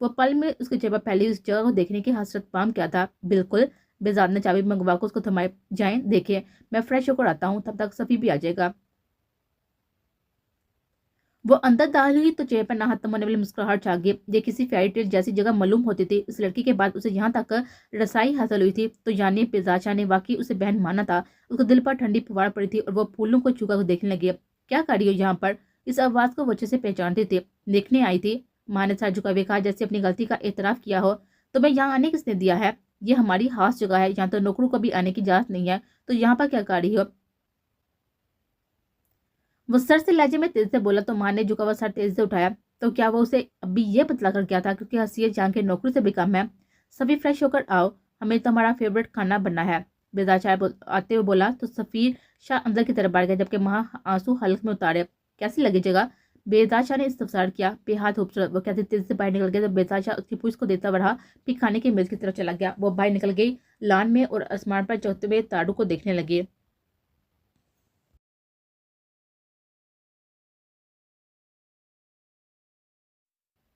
وہ پل میں اس کے چہرے پر پہلی اس جگہ کو دیکھنے کی حسرت پام کیا تھا۔ بالکل، بہزاد نے چابی منگوا کر اس کو تھمائے۔ جائیں دیکھیں، میں فریش ہو کر آتا ہوں، تب تک صفی بھی آ جائے گا۔ وہ اندر داخل ہوئی تو چہرے پر نہ ختم ہونے والی مسکراہٹ چھا گئی۔ یہ کسی فیری ٹیل جیسی جگہ معلوم ہوتی تھی۔ اس لڑکی کے بعد اسے یہاں تک رسائی حاصل ہوئی تھی تو یعنی بہزاد شاہ نے واقعی اسے بہن مانا تھا۔ اس کو دل پر ٹھنڈی پھوار پڑی تھی اور وہ پھولوں کو چھو کر دیکھنے لگی۔ کیا کر رہی ہو یہاں پر؟ اس آواز کو وہ اچھے سے پہچانتی تھی۔ دیکھنے آئی تھی، ماں نے سر جھکا ہوئے کہا جیسے اپنی غلطی کا اعتراف کیا ہو۔ تمہیں یہاں آنے کس نے دیا ہے؟ یہ ہماری خاص جگہ ہے، یہاں تو نوکروں کو بھی آنے کی اجازت نہیں ہے، تو یہاں پر کیا کر رہی ہو؟ وہ سر سے لہجے میں تیز سے بولا تو ماں نے جھکا ہوا سر تیز سے اٹھایا۔ تو کیا وہ اسے ابھی یہ بتلا کر کیا تھا کیونکہ حیثیت جان کے نوکری سے بھی کم ہے؟ سفیر فریش ہو کر آؤ، ہمیں تو ہمارا فیوریٹ کھانا بننا ہے، بہزاد شاہ آتے ہوئے بولا تو سفیر شاہ اندر کی طرف بڑھ گیا جبکہ ماں آنسو حلق میں اتارے۔ کیسی لگی جگہ؟ بہزاد شاہ نے استفسار کیا۔ بے حد خوبصورت، وہ کہتے تیزی سے باہر نکل گیا جب بہزاد شاہ اس کی پوچھ کو دیتا رہا پھر کھانے کی میز کی طرف چلا گیا۔ وہ باہر نکل گئی لان میں اور آسمان پر چوکتے ہوئے تاروں کو دیکھنے لگے۔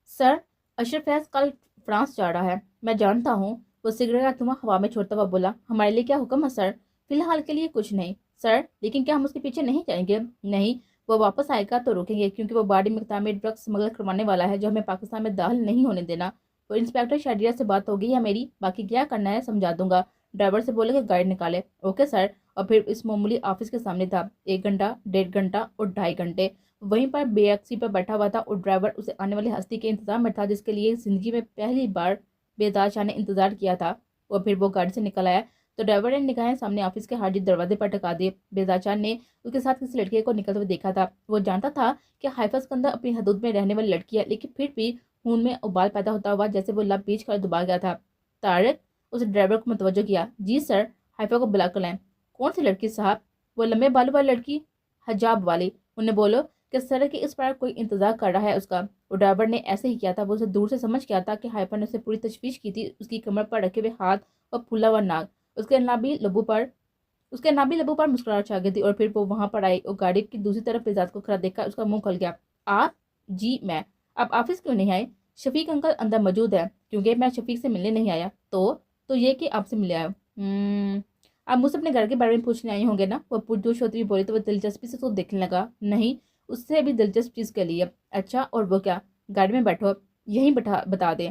سر، اشرف فیض کل فرانس جا رہا ہے۔ میں جانتا ہوں، وہ سگریٹ کا دھواں ہوا میں چھوڑتا ہوا بولا۔ ہمارے لیے کیا حکم ہے سر؟ فی الحال کے لیے کچھ نہیں سر، لیکن کیا ہم اس کے پیچھے نہیں جائیں گے؟ نہیں، وہ واپس آئے گا تو روکیں گے کیونکہ وہ بڑی مقدار میں ڈرگس اسمگل کروانے والا ہے جو ہمیں پاکستان میں داخل نہیں ہونے دینا۔ وہ انسپیکٹر شہریار سے بات ہو گئی ہے میری، باقی کیا کرنا ہے سمجھا دوں گا۔ ڈرائیور سے بولے کہ گاڑی نکالے۔ Okay sir. اور پھر اس معمولی آفس کے سامنے تھا۔ 1 گھنٹہ، 1.5 گھنٹہ اور 2.5 گھنٹے وہیں پر بے عکسی پر بیٹھا ہوا تھا اور ڈرائیور اسے آنے والی ہستی کے انتظار میں تھا جس کے لیے زندگی میں پہلی بار بہزاد شاہ نے انتظار کیا تھا۔ اور پھر وہ گاڑی سے نکل آیا تو ڈرائیور نے نگاہیں سامنے آفس کے حاجی دروازے پر ٹکا دی۔ بہزاد شاہ نے اس کے ساتھ کسی لڑکے کو نکلتے ہوئے دیکھا تھا۔ وہ جانتا تھا کہ حائفہ اسکندر اپنی حدود میں رہنے والی لڑکی ہے، لیکن پھر بھی خون میں ابال پیدا ہوتا ہوا جیسے وہ لب بیچ کر دبا گیا تھا۔ طارق، اس ڈرائیور کو متوجہ کیا۔ جی سر، حائفہ کو بلا کر لائیں۔ کون سی لڑکی صاحب؟ وہ لمبے بالوں والی لڑکی، حجاب والی۔ انہیں بولو کہ سڑک کے اس پر کوئی انتظار کر رہا ہے اس کا۔ وہ ڈرائیور نے ایسے ہی کیا تھا۔ وہ اسے دور سے سمجھ گیا تھا کہ حائفہ نے اسے پوری تشویش کی تھی۔ اس کی کمر پر رکھے ہوئے ہاتھ اور پھولا ہوا ناک، اس کے نابی لبوں پر مسکراہٹ چھا گئی تھی۔ اور پھر وہ وہاں پر آئی اور گاڑی کی دوسری طرف بہزاد کو کھڑا دیکھ کر اس کا منہ کھل گیا۔ آپ؟ جی میں۔ آپ آفس کیوں نہیں آئے؟ شفیق انکل اندر موجود ہے۔ کیونکہ میں شفیق سے ملنے نہیں آیا تو یہ کہ آپ سے ملے آیا۔ آپ مجھ سے اپنے گھر کے بارے میں پوچھنے آئے ہوں گے نا؟ وہ پرجوش ہوتی ہوئی بولی تو وہ دلچسپی سے اس کو دیکھنے لگا۔ نہیں، اس سے بھی دلچسپ چیز کے لیے۔ اچھا، اور وہ کیا؟ گاڑی میں بیٹھو، یہیں بتا دیں۔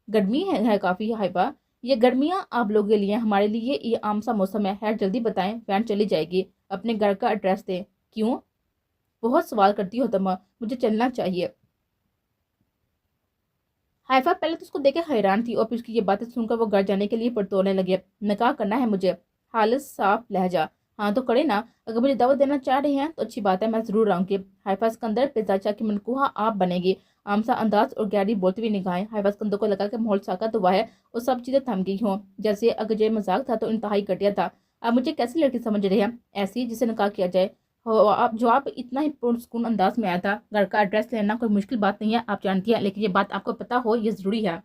گرمی ہے کافی حائفہ۔ یہ گرمیاں آپ لوگوں کے لیے، ہمارے لیے یہ عام سا موسم ہے۔ خیر جلدی بتائیں، وین چلی جائے گی۔ اپنے گھر کا ایڈریس دیں۔ کیوں؟ بہت سوال کرتی ہو تم، مجھے چلنا چاہیے۔ حائفہ پہلے تو اس کو دیکھ کے حیران تھی اور پھر اس کی یہ باتیں سن کر وہ گھر جانے کے لیے پرتوڑنے لگے۔ نکاح کرنا ہے مجھے۔ خالص صاف لہجہ۔ ہاں تو کرے نا، اگر مجھے دعوت دینا چاہ رہے ہیں تو اچھی بات ہے، میں ضرور آؤں گی۔ حائفہ اسکندر، بہزاد شاہ کی منکوحہ آپ بنے گی۔ عام سا انداز اور گہری بولتی ہوئی نگاہیں۔ حائفہ اسکندر کو لگا کہ ماحول ساکت ہوا ہے اور سب چیزیں تھم گئی ہوں، جیسے اگر یہ مذاق تھا تو انتہائی گھٹیا تھا۔ آپ مجھے کیسی لڑکی سمجھ رہے ہیں؟ ایسی جسے نکاح کیا جائے۔ جواب اتنا ہی پرسکون انداز میں آیا تھا۔ گھر کا ایڈریس لینا کوئی مشکل بات نہیں ہے، آپ جانتی ہیں، لیکن یہ بات آپ کو پتا ہو یہ ضروری ہے۔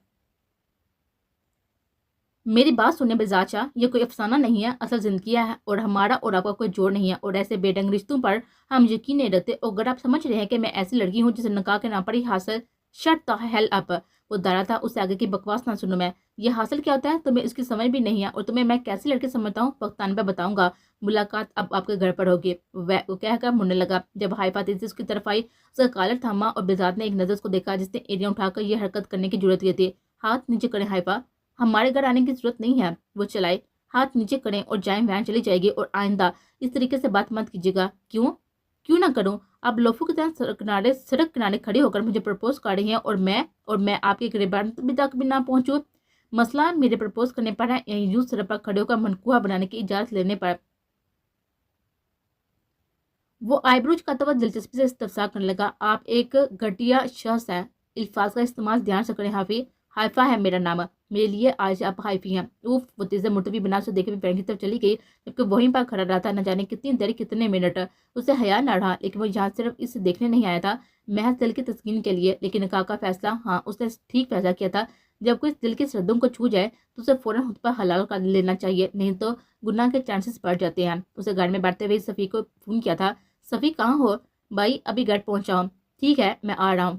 میری بات سنیں بہزاد شاہ، یہ کوئی افسانہ نہیں ہے، اصل زندگی ہے اور ہمارا اور آپ کا کوئی جوڑ نہیں ہے اور ایسے بے ڈنگ رشتوں پر ہم یقین نہیں رکھتے۔ اور اگر آپ سمجھ رہے ہیں کہ میں ایسی لڑکی ہوں جسے نکاح کے نام پر ہی حاصل، شٹ دا ہیل اپ۔ وہ دارا تھا، اس سے آگے کی بکواس نہ سنوں میں۔ یہ حاصل کیا ہوتا ہے تمہیں اس کی سمجھ بھی نہیں ہے اور تمہیں میں کیسی لڑکی سمجھتا ہوں وقت آنے پہ بتاؤں گا۔ ملاقات اب آپ کے گھر پر ہوگی۔ وہ کہہ کر مڑنے لگا۔ جب حائفہ تیزی سے اس کی طرف آئی، اس کا کالر تھاما اور بہزاد نے ایک نظر اس کو دیکھا جس نے ایڑیاں اٹھا کر یہ حرکت کرنے کی جرات کی تھی۔ ہاتھ نیچے کریں حائفہ، ہمارے گھر آنے کی ضرورت نہیں ہے۔ وہ چلائے۔ ہاتھ نیچے کریں اور جائیں، وین چلی جائے گی اور آئندہ اس طریقے سے بات مت کیجیے گا۔ کیوں نہ کروں؟ آپ لوفوں کی طرح سڑک کنارے کھڑے ہو کر مجھے پرپوز کر رہی ہیں اور میں آپ کے گریبان تک بھی نہ پہنچوں۔ مسئلہ میرے پرپوز کرنے پر ہے یا یوں سڑک پر کھڑے ہو کر منقوہ بنانے کی اجازت لینے پر؟ وہ آئیبروز کرتا ہوا دلچسپی سے استفسار کرنے لگا۔ آپ ایک گھٹیا شخص ہیں، الفاظ کا استعمال دھیان سے کریں حافظ۔ حائفہ ہے میرا نام، میرے لیے آج آپ حائفی ہیں۔ اوف، وہ تیز مرتبی بنا سے دیکھے ہوئے کی طرف چلی گئی جبکہ وہیں پر کھڑا رہا تھا، نہ جانے کتنی دیر کتنے منٹ۔ اسے حیا نہ رہا، لیکن وہ یہاں صرف اسے دیکھنے نہیں آیا تھا، محض دل کی تسکین کے لیے۔ لیکن نکاح کا فیصلہ، ہاں اس نے ٹھیک فیصلہ کیا تھا۔ جب کوئی دل کی سردوں کو چھو جائے تو اسے فوراً خود پر حلال کر لینا چاہیے، نہیں تو گناہ کے چانسز بڑھ جاتے ہیں۔ اسے گاڑی میں بیٹھتے ہوئے صفی کو فون کیا تھا۔ صفی کہاں ہو؟ بھائی ابھی گھر پہنچا ہوں۔ ٹھیک ہے، میں آ رہا ہوں۔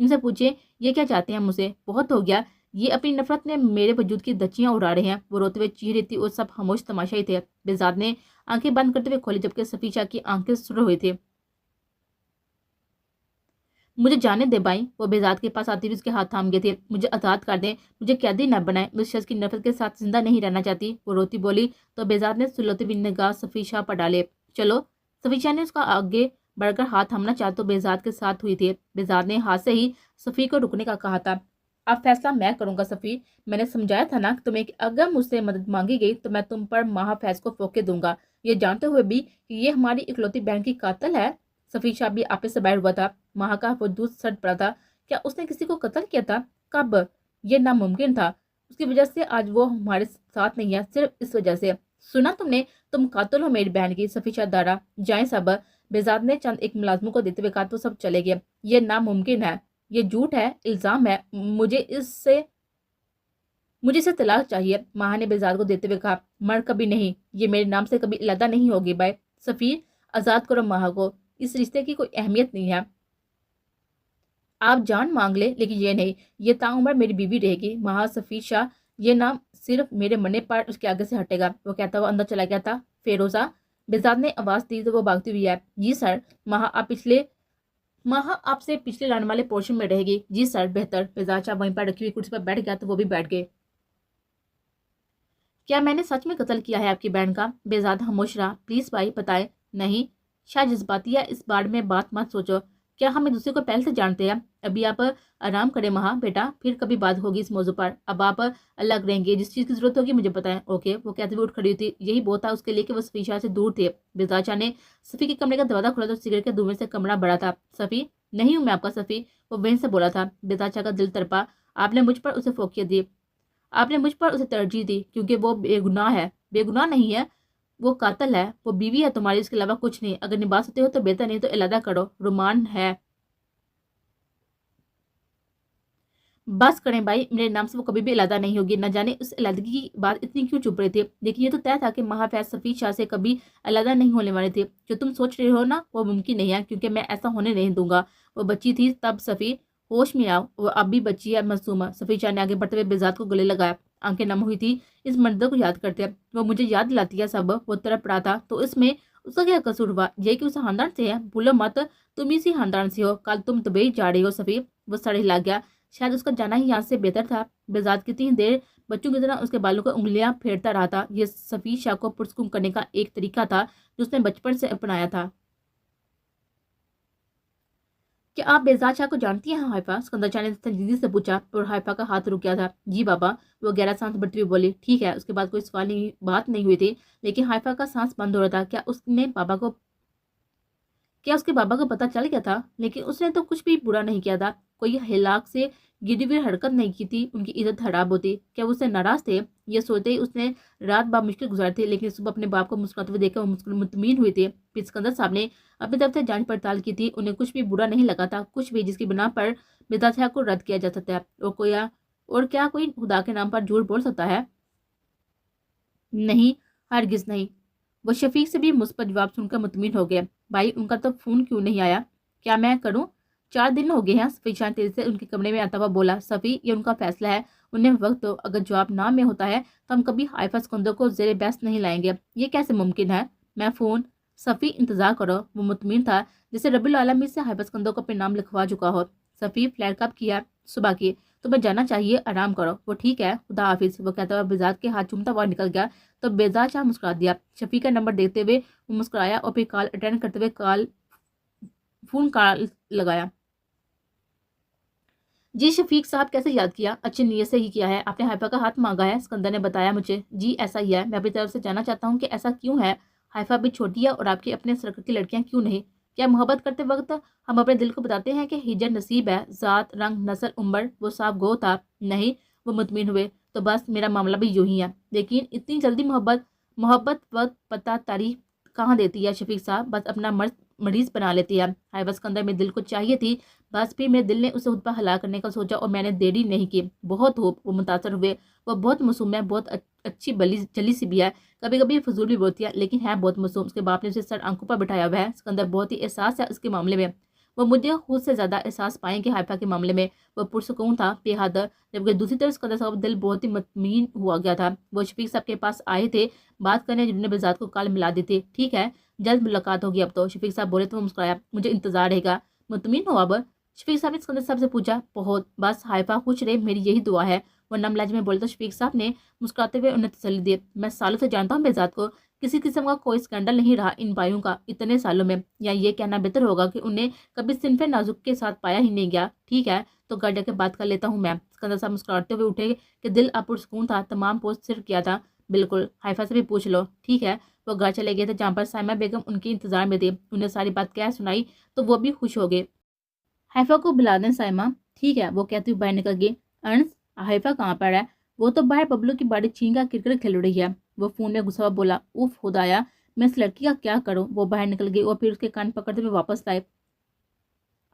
ان سے پوچھے یہ کیا چاہتے ہیں مجھے؟ بہت ہو گیا، یہ اپنی نفرت میں میرے وجود کی دچیاں اڑا رہے ہیں۔ وہ روتے ہوئے چیخ رہی تھی اور سب خاموش تماشائی تھے۔ بہزاد نے آنکھیں بند کرتے ہوئے کھولی جبکہ صفیشہ کی آنکھیں سر ہوئی تھی۔ مجھے جانے دے بھائی، وہ بہزاد کے پاس آتی ہوئی اس کے ہاتھ تھام گئے تھے۔ مجھے آزاد کر دیں، مجھے قیدی نہ بنائیں، میں اس شخص کی نفرت کے ساتھ زندہ نہیں رہنا چاہتی، وہ روتی بولی تو بہزاد نے سلوتی ہوئی نگاہ صفیشہ پر ڈالے۔ چلو، صفیشہ نے اس کا آگے بڑھ کر ہاتھ تھامنا چاہا تو بہزاد کے ساتھ ہوئی تھی۔ بہزاد نے ہاتھ سے ہی صفی کو رکنے کا کہا تھا۔ اب فیصلہ میں کروں گا صفی، میں نے سمجھایا تھا نا کہ تمہیں اگر مجھ سے مدد مانگی گئی تو میں تم پر ماہا فیض کو پھونکے دوں گا، یہ جانتے ہوئے بھی کہ یہ ہماری اکلوتی بہن کی قاتل ہے۔ صفیشہ بھی آپس سے باہر ہوا تھا۔ ماہا کا وجود سڑ پڑا تھا۔ کیا اس نے کسی کو قتل کیا تھا؟ کب؟ یہ ناممکن تھا۔ اس کی وجہ سے آج وہ ہمارے ساتھ نہیں ہے، صرف اس وجہ سے۔ سنا تم نے؟ تم قاتل ہو میری بہن کی۔ صفیشہ دارا جائیں سب، بہزاد نے چند ایک ملازموں کو دیتے ہوئے کہا تو سب چلے گئے۔ یہ ناممکن ہے، یہ جھوٹ ہے، الزام ہے، مجھے اسے طلاق چاہیے، ماہا نے بہزاد کو دیتے ہوئے کہا۔ مر کبھی نہیں، یہ میرے نام سے کبھی علیحدہ نہیں ہوگی بھائی۔ سفیر، آزاد کرو ماہا کو، اس رشتے کی کوئی اہمیت نہیں ہے۔ آپ جان مانگ لے لیکن یہ نہیں، یہ تا عمر میری بیوی رہے گی۔ ماہا صفیشہ، یہ نام صرف میرے مرنے پر اس کے آگے سے ہٹے گا، وہ کہتا ہوا اندر چلا گیا تھا۔ فیروزہ، بہزاد نے آواز دی تو وہ بھاگتی ہوئی ہے۔ جی سر۔ ماہا آپ سے پچھلے لائن والے پورشن میں رہے گی۔ جی سر، بہتر۔ بہزاد شاہ وہیں پر رکھی ہوئی کرسی پر بیٹھ گیا تو وہ بھی بیٹھ گئے۔ کیا میں نے سچ میں قتل کیا ہے آپ کی بہن کا؟ بہزاد خاموش رہا۔ پلیز بھائی بتائے۔ نہیں، شاید جذباتی ہے، اس بارے میں بات مت سوچو۔ کیا ہم ایک دوسرے کو پہلے سے جانتے ہیں؟ ابھی آپ آرام کریں ماہا بیٹا، پھر کبھی بات ہوگی اس موضوع پر۔ اب آپ الگ رہیں گے، جس چیز کی ضرورت ہوگی مجھے بتائیں۔ اوکے، وہ کہتے ہوئے اٹھ کھڑی ہوئی تھی۔ یہی بہت تھا اس کے لیے کہ وہ صفیشہ سے دور تھے۔ بہزاد شاہ نے صفی کے کمرے کا دروازہ کھولا تو سگریٹ کے دھوئیں سے کمرہ بڑا تھا۔ صفی، نہیں ہوں میں آپ کا صفی، وہ وہیں سے بولا تھا۔ بہزاد شاہ کا دل تڑپا۔ آپ نے مجھ پر اسے فوقیت دی، آپ نے مجھ پر اسے ترجیح دی کیونکہ وہ بے گناہ ہے۔ بے گناہ نہیں ہے، وہ قاتل ہے، وہ بیوی ہے تمہاری، اس کے علاوہ کچھ نہیں۔ اگر نبھا سکتے ہو تو بہتر، نہیں تو علیحدہ کرو، رومان ہے۔ بس کریں بھائی، میرے نام سے وہ کبھی بھی علیحدہ نہیں ہوگی۔ نہ جانے اس علیحدگی کی بات اتنی کیوں چپ رہے تھے، لیکن یہ تو طے تھا کہ ماہا فیض صفیشہ سے کبھی علیحدہ نہیں ہونے والے تھے۔ جو تم سوچ رہے ہو نا وہ ممکن نہیں ہے، کیونکہ میں ایسا ہونے نہیں دوں گا۔ وہ بچی تھی تب صفی، ہوش میں آؤ، وہ اب بھی بچی ہے، معصومہ۔ صفیشہ نے آگے بڑھتے ہوئے بہزاد کو گلے لگایا، آنکھیں نم ہوئی تھی اس منظر کو یاد کرتے۔ وہ مجھے یاد دلاتی ہے سب، وہ تڑپ پڑا تھا تو اس میں اس کا کیا قصور ہوا؟ یہ کہ اس خاندان سے ہے، بھولو مت تم اسی خاندان سے ہو۔ کل تم دبئی جا رہی ہو صفی، وہ سر ہلا گیا۔ شاید اس کا جانا ہی یہاں سے بہتر تھا۔ بہزاد کتنی دیر بچوں کی طرح اس کے بالوں کو انگلیاں پھیرتا رہا تھا۔ یہ صفیشہ کو پرسکون کرنے کا ایک طریقہ تھا جو اس نے بچپن سے اپنایا تھا۔ کیا آپ بہزاد شاہ کو جانتی ہیں حائفہ؟ اسکندر شاہ نے سنجیدگی سے پوچھا اور حائفہ کا ہاتھ رک گیا تھا۔ جی بابا، وہ گہرا سانس بھرتی ہوئی بولی۔ ٹھیک ہے، اس کے بعد کوئی سوال نہیں، بات نہیں ہوئی تھی، لیکن حائفہ کا سانس بند ہو رہا تھا۔ کیا اس کے بابا کو پتہ چل گیا تھا؟ لیکن اس نے تو کچھ بھی برا نہیں کیا تھا، کوئی ہلاک سے گری ہوئی حرکت نہیں کی تھی، ان کی عزت خراب ہوتی۔ کیا وہ اس سے ناراض تھے؟ یہ سوچتے ہی اس نے رات بامشکل گزاری تھی، لیکن صبح اپنے باپ کو مسکراتے ہوئے دیکھ کر وہ مطمئن ہوئی تھی۔ پھر اسکندر صاحب نے اپنی طرف سے جانچ پڑتال کی تھی، انہیں کچھ بھی برا نہیں لگا تھا، کچھ بھی جس کی بنا پر بہزاد شاہ کو رد کیا جا سکتا ہے۔ اور کیا کوئی خدا کے نام پر جھوٹ بول سکتا ہے؟ نہیں، ہرگز نہیں۔ وہ شفیق سے بھی مثبت جواب سن کر مطمئن ہو گئے۔ بھائی، ان کا تو فون کیوں نہیں آیا؟ کیا میں کروں؟ 4 دن ہو گئے ہیں، صفیشہ نے تیزی سے ان کے کمرے میں آتا ہوا بولا۔ صفی، یہ ان کا فیصلہ ہے، انہیں وقت دو، اگر جواب نہ میں ہوتا ہے تو ہم کبھی حائفہ اسکندر کو زیر بحث نہیں لائیں گے۔ یہ کیسے ممکن ہے؟ میں فون۔ صفی، انتظار کرو، وہ مطمئن تھا جسے رب العالمین سے حائفہ اسکندر کو اپنے نام لکھوا چکا ہو۔ صفی، فلیٹ کب کیا؟ صبح کی۔ تمہیں جانا چاہیے، آرام کرو۔ وہ ٹھیک ہے، خدا حافظ، وہ کہتا ہوا بہزاد کے ہاتھ چومتا ہوا نکل گیا تو بہزاد شاہ مسکرا دیا۔ شفیق کا نمبر دیکھتے ہوئے وہ مسکرایا اور پھر کال اٹینڈ کرتے ہوئے فون کال لگایا۔ جی شفیق صاحب، کیسے یاد کیا؟ اچھی نیت سے ہی کیا ہے، آپ نے حائفہ کا ہاتھ مانگا ہے، اسکندر نے بتایا مجھے۔ جی ایسا ہی ہے، میں اپنی طرف سے جاننا چاہتا ہوں کہ ایسا کیوں ہے؟ حائفہ بھی چھوٹی ہے اور آپ کی اپنے سرکٹ کی لڑکیاں کیوں نہیں؟ کیا محبت کرتے وقت ہم اپنے دل کو بتاتے ہیں کہ ہجر نصیب ہے، ذات، رنگ، نسل، عمر وہ صاف گو تھا؟ نہیں، وہ مطمئن ہوئے۔ تو بس میرا معاملہ بھی یوں ہی ہے، لیکن اتنی جلدی محبت وقت پتہ تاریخ کہاں دیتی ہے شفیق صاحب، بس اپنا مریض بنا لیتی ہے۔ حائفہ اسکندر میں دل کو چاہیے تھی، بس پھر میرے دل نے اسے خود پر ہلاک کرنے کا سوچا اور میں نے دیری نہیں کی۔ بہت خوب، وہ متاثر ہوئے۔ وہ بہت معصوم ہے، بہت اچھی جلی سی بھی ہے، کبھی کبھی فضول بھی بولتی ہے، لیکن ہے بہت معصوم۔ اس کے باپ نے اسے سر آنکھوں پر بٹھایا ہوا ہے، اسکندر بہت ہی احساس ہے اس کے معاملے میں۔ وہ مجھے خود سے زیادہ احساس پائیں کہ حائفہ کے معاملے میں وہ پرسکون تھا بے حد، جبکہ دوسری طرف اسکندر صاحب کا دل بہت ہی مطمئن ہوا گیا تھا۔ وہ شفیق صاحب کے پاس آئے تھے بات کرنے، جنہوں نے بذات کو کال ملا دی تھی۔ ٹھیک ہے، جلد ملاقات ہوگی اب تو، شفیق صاحب بولے تو وہ مسکرایا۔ مجھے انتظار رہے گا، مطمئن ہو اب؟ شفیق صاحب نے اسکندر صاحب سے پوچھا۔ بہت، بس حائفہ خوش رہے میری یہی دعا ہے، وہ نم لہجے میں بولے تو شفیق صاحب نے مسکراتے ہوئے انہیں تسلی دی۔ میں سالوں سے جانتا ہوں بذات کو، کسی قسم کا کوئی اسکینڈل نہیں رہا ان بھائیوں کا اتنے سالوں میں، یا یہ کہنا بہتر ہوگا کہ انہیں کبھی صنف نازک کے ساتھ پایا ہی نہیں گیا۔ ٹھیک ہے تو گھر جا کے بات کر لیتا ہوں میں۔ اسکندر صاحب مسکراتے ہوئے اٹھے کہ دل اب پرسکون تھا، تمام پوسٹ صرف کیا تھا۔ بالکل، حائفہ سے بھی پوچھ لو۔ ٹھیک ہے، وہ گھر چلے گئے تھے جہاں پر سائمہ بیگم ان کے انتظار میں تھی۔ انہیں ساری بات کہہ سنائی تو وہ بھی خوش ہو گئے۔ حائفہ کو بلا دیں سائمہ۔ ٹھیک ہے، وہ کہتی ہوئی باہر نکل گئی۔ انس، حائفہ کہاں پر ہے؟ وہ تو باہر ببلو کی باڑی چھین کر کرکٹ کھیل رہی ہے، وہ فون میں غصہ بولا۔ اوف خدایا، میں اس لڑکی کا کیا کروں؟ وہ باہر نکل گئی اور پھر اس کے کان پکڑتے ہوئے واپس لائے۔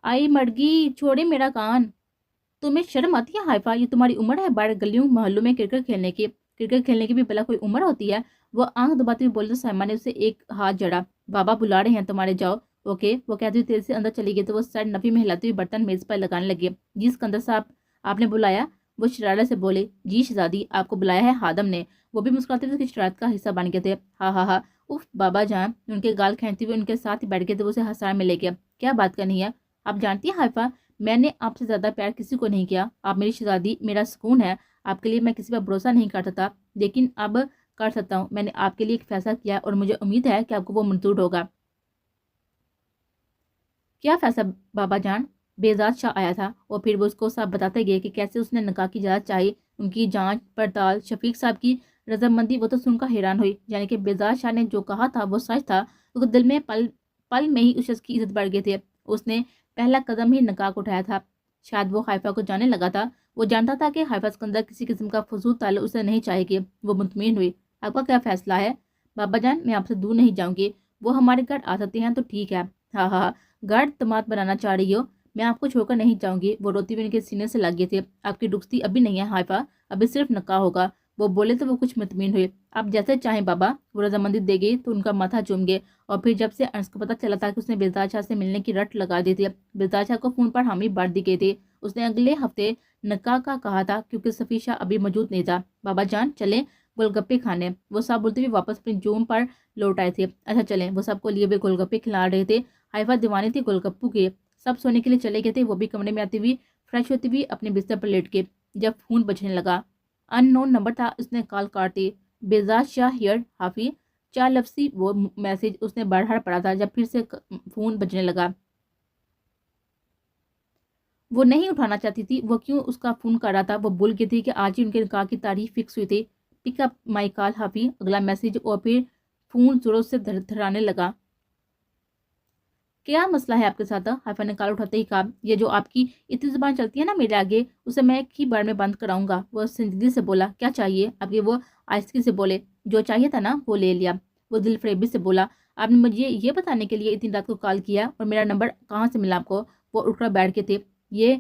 آئی مڑگی، چھوڑے میرا کان، تمہیں شرم آتی ہے حائفہ؟ یہ تمہاری عمر ہے باہر گلیوں محلوں میں کرکٹ کھیلنے کی؟ کرکٹ کھیلنے کی بھی بلا کوئی عمر ہوتی ہے؟ وہ آنکھ دباتے ہوئے بولے تو سائمہ نے اسے ایک ہاتھ جڑا۔ بابا بلا رہے ہیں تمہارے، جاؤ۔ اوکے، وہ کہتی ہوئی تیزی سے اندر چلی گئی تو وہ سر نفی میں ہلاتے ہوئے برتن میز پر لگانے لگے۔ جی اسکندر صاحب، آپ نے بلایا؟ وہ شرارت سے بولے۔ جی شہزادی، آپ کو بلایا ہے خادم نے۔ وہ بھی مسکراتے ہوئے اس کی شرارت کا حصہ بن گئے تھے۔ ہاں ہاں ہاں، اف بابا جان، ان کے گال کھینچتے ہوئے ان کے ساتھ ہی بیٹھ گئے تو وہ اسے ہنسانے میں لے گیا۔ کیا بات کرنی ہے؟ آپ جانتی ہیں حائفہ، میں نے آپ سے زیادہ پیار کسی کو نہیں کیا۔ آپ میری شہزادی، میرا سکون ہے۔ آپ کے لیے میں کسی پر بھروسہ نہیں کرتا تھا، لیکن اب کر سکتا ہوں۔ میں نے آپ کے لیے ایک فیصلہ کیا اور مجھے امید ہے کہ آپ کو وہ منظور ہوگا۔ کیا فیصلہ بابا جان؟ بیزاد شاہ آیا تھا اور پھر وہ اس کو سب بتاتے گئے کہ کیسے اس نے نکاح کی اجازت چاہی، ان کی جانچ پڑتال، شفیق صاحب کی رضامندی۔ وہ تو سن کر حیران ہوئی، یعنی کہ بیزاد شاہ نے جو کہا تھا وہ سچ تھا۔ اس کے دل میں پل میں ہی اس شخص کی عزت بڑھ گئی تھی۔ اس نے پہلا قدم ہی نکاح کو اٹھایا تھا۔ شاید وہ حائفہ کو جاننے لگا تھا، وہ جانتا تھا کہ حائفہ اسکندر کسی قسم کا فضول تعلق اسے نہیں چاہے گی۔ وہ مطمئن ہوئی۔ آپ کا کیا فیصلہ ہے؟ بابا جان، میں آپ سے دور نہیں جاؤں گی، وہ ہمارے گھر آ سکتے ہیں تو ٹھیک ہے۔ ہاں ہاں، گھر دماد بنانا چاہ رہی ہو؟ میں آپ کو چھوڑ کر نہیں جاؤں گی۔ وہ روتی ہوئی ان کے سینے سے لگ گئے تھے۔ آپ کی رخصتی ابھی نہیں ہے حائفہ، ابھی صرف نکاح ہوگا۔ وہ بولے تو وہ کچھ مطمئن ہوئے۔ آپ جیسے چاہیں بابا، وہ رضامندی دے گئی تو ان کا ماتھا چوم گئے۔ اور پھر جب سے انس کو پتہ چلا تھا کہ اس نے بیزاد شاہ سے ملنے کی رٹ لگا دی تھی، بیزاد شاہ کو فون پر حامی بھر دی گئی تھی۔ اس نے اگلے ہفتے نکاح کا کہا تھا کیونکہ صفی شاہ ابھی موجود نہیں تھا۔ بابا جان چلیں گول گپے کھانے، وہ سب بولتے ہوئے واپس اپنی جوم پر لوٹ آئے تھے۔ اچھا چلیں، وہ سب کو لیے ہوئے گول گپے کھلا رہے تھے۔ حائفہ دیوانی تھی گول گپوں کی۔ سب سونے کے لیے چلے گئے تھے، وہ بھی کمرے میں آتی ہوئی فریش ہوتی ہوئی اپنے بستر پر لیٹ کے جب فون بجنے لگا۔ ان نون نمبر تھا، اس نے کال کاٹ دی۔ بیزاد شاہ ہیئر حافی، 4 لفظی وہ میسج اس نے بڑھڑ پڑا تھا جب پھر سے فون بجنے لگا۔ وہ نہیں اٹھانا چاہتی تھی، وہ کیوں اس کا فون کر رہا تھا۔ وہ بھول گئی تھی کہ آج ہی ان کے نکاح کی تاریخ فکس ہوئی تھی۔ پک اپ مائی کال حافی، اگلا میسج، اور پھر فون زوروں سے دھڑدھڑانے لگا۔ کیا مسئلہ ہے آپ کے ساتھ؟ حائفہ نے کال اٹھاتے ہی کہا۔ یہ جو آپ کی اتنی زبان چلتی ہے نا میرے آگے، اسے میں ایک ہی بار میں بند کراؤں گا۔ وہ سنجیدگی سے بولا۔ کیا چاہیے آپ کے؟ وہ آہستگی سے بولے۔ جو چاہیے تھا نا وہ لے لیا۔ وہ دل فریبی سے بولا۔ آپ نے مجھے یہ بتانے کے لیے اتنی رات کو کال کیا اور میرا نمبر کہاں سے ملا آپ کو؟ وہ اٹھ کر بیٹھ گئے تھے۔ یہ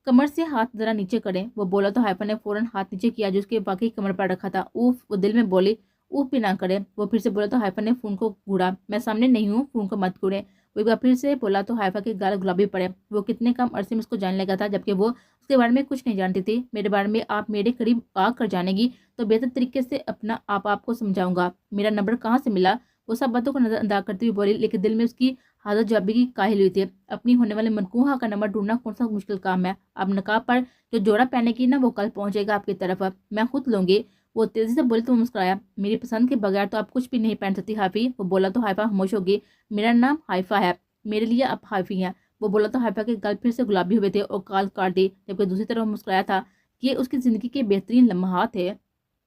کمر سے ہاتھ ذرا نیچے کریں، وہ بولا تو حائفہ نے فوراً ہاتھ نیچے کیا جو اس کے واقعی کمر پر رکھا تھا۔ اوف، وہ دل میں بولی۔ اوف بھی نہ کرے، وہ پھر سے بولا تو حائفہ نے فون کو گھوڑا۔ میں سامنے نہیں ہوں، فون کو مت گھوڑے۔ وہ ایک بار پھر سے بولا تو حائفہ کے گال گلابی پڑے۔ وہ کتنے کم عرصے میں اس کو جاننے لگا تھا، جبکہ وہ اس کے بارے میں کچھ نہیں جانتی تھی۔ میرے بارے میں آپ میرے قریب آ کر جانے گی تو بہتر طریقے سے اپنا آپ کو سمجھاؤں گا۔ میرا نمبر کہاں سے ملا؟ وہ سب باتوں کو نظر انداز کرتی ہوئی بولی، لیکن دل میں اس کی حاضر جوابی کی کاہل ہوئی تھی۔ اپنی ہونے والے منکوحہ کا نمبر ڈھونڈنا کون سا مشکل کام ہے؟ اب نکاح پر جو جوڑا پہنے کی نا وہ کل پہنچے گا آپ کی طرف، میں خود لوں گی۔ وہ تیزی سے بولی تو وہ مسکرایا۔ میری پسند کے بغیر تو آپ کچھ بھی نہیں پہن سکتی حافی، وہ بولا تو حائفہ خاموش ہوگی۔ میرا نام حائفہ ہے، میرے لیے آپ حافی ہیں، وہ بولا تو حائفہ کے گال پھر سے گلابی ہوئے تھے اور کال کاٹ دی، جبکہ دوسری طرف مسکرایا تھا۔ یہ اس کی زندگی کے بہترین لمحات تھے۔